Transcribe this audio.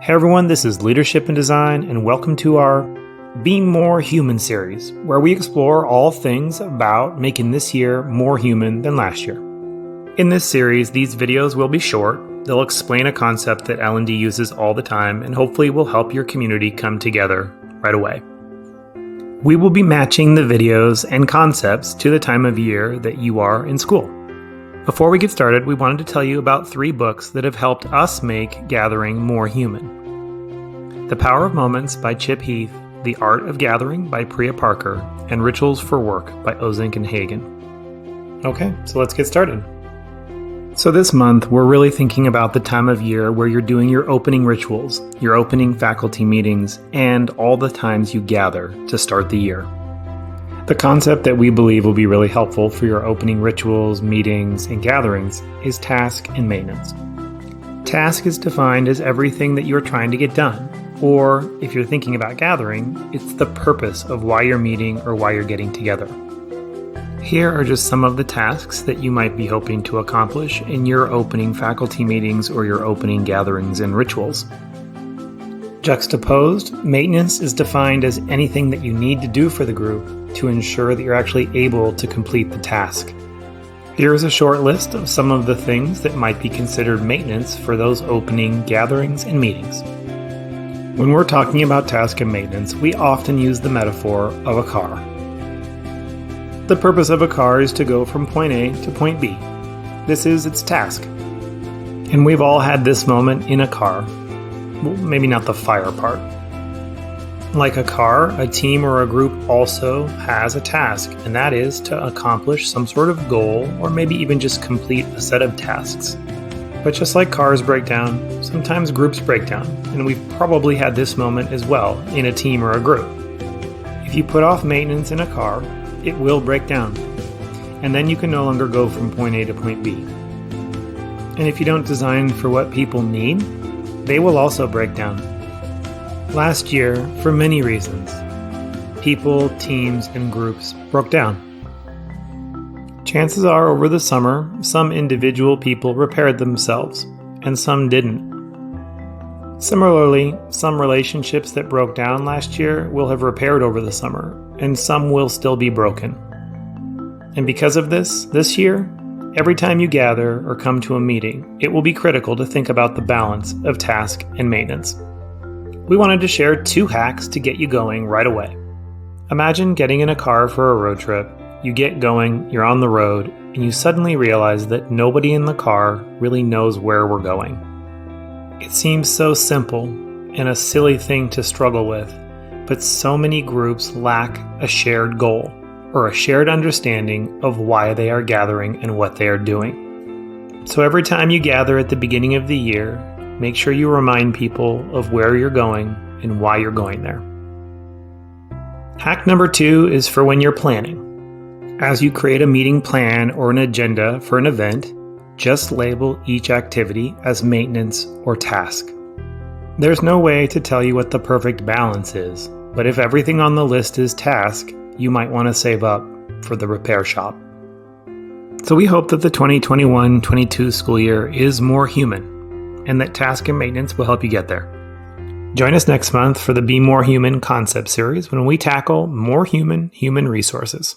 Hey everyone, this is Leadership and Design, and welcome to our Be More Human series, where we explore all things about making this year more human than last year. In this series, these videos will be short. They'll explain a concept that L&D uses all the time and hopefully will help your community come together right away. We will be matching the videos and concepts to the time of year that you are in school. Before we get started, we wanted to tell you about 3 books that have helped us make gathering more human. The Power of Moments by Chip Heath, The Art of Gathering by Priya Parker, and Rituals for Work by Ozink and Hagen. Okay, so let's get started. So this month, we're really thinking about the time of year where you're doing your opening rituals, your opening faculty meetings, and all the times you gather to start the year. The concept that we believe will be really helpful for your opening rituals, meetings, and gatherings is task and maintenance. Task is defined as everything that you're trying to get done, or if you're thinking about gathering, it's the purpose of why you're meeting or why you're getting together. Here are just some of the tasks that you might be hoping to accomplish in your opening faculty meetings or your opening gatherings and rituals. Juxtaposed, maintenance is defined as anything that you need to do for the group to ensure that you're actually able to complete the task. Here is a short list of some of the things that might be considered maintenance for those opening gatherings and meetings. When we're talking about task and maintenance, we often use the metaphor of a car. The purpose of a car is to go from point A to point B. This is its task. And we've all had this moment in a car. Well, maybe not the fire part. Like a car, a team or a group also has a task, and that is to accomplish some sort of goal or maybe even just complete a set of tasks. But just like cars break down, sometimes groups break down, and we've probably had this moment as well in a team or a group. If you put off maintenance in a car, it will break down, and then you can no longer go from point A to point B. And if you don't design for what people need, they will also break down. Last year, for many reasons, people, teams, and groups broke down. Chances are over the summer, some individual people repaired themselves, and some didn't. Similarly, some relationships that broke down last year will have repaired over the summer, and some will still be broken. And because of this year, every time you gather or come to a meeting, it will be critical to think about the balance of task and maintenance. We wanted to share 2 hacks to get you going right away. Imagine getting in a car for a road trip. You get going, you're on the road, and you suddenly realize that nobody in the car really knows where we're going. It seems so simple and a silly thing to struggle with, but so many groups lack a shared goal or a shared understanding of why they are gathering and what they are doing. So every time you gather at the beginning of the year, make sure you remind people of where you're going and why you're going there. Hack number 2 is for when you're planning. As you create a meeting plan or an agenda for an event, just label each activity as maintenance or task. There's no way to tell you what the perfect balance is, but if everything on the list is task, you might want to save up for the repair shop. So we hope that the 2021-22 school year is more human, and that task and maintenance will help you get there. Join us next month for the Be More Human concept series when we tackle more human resources.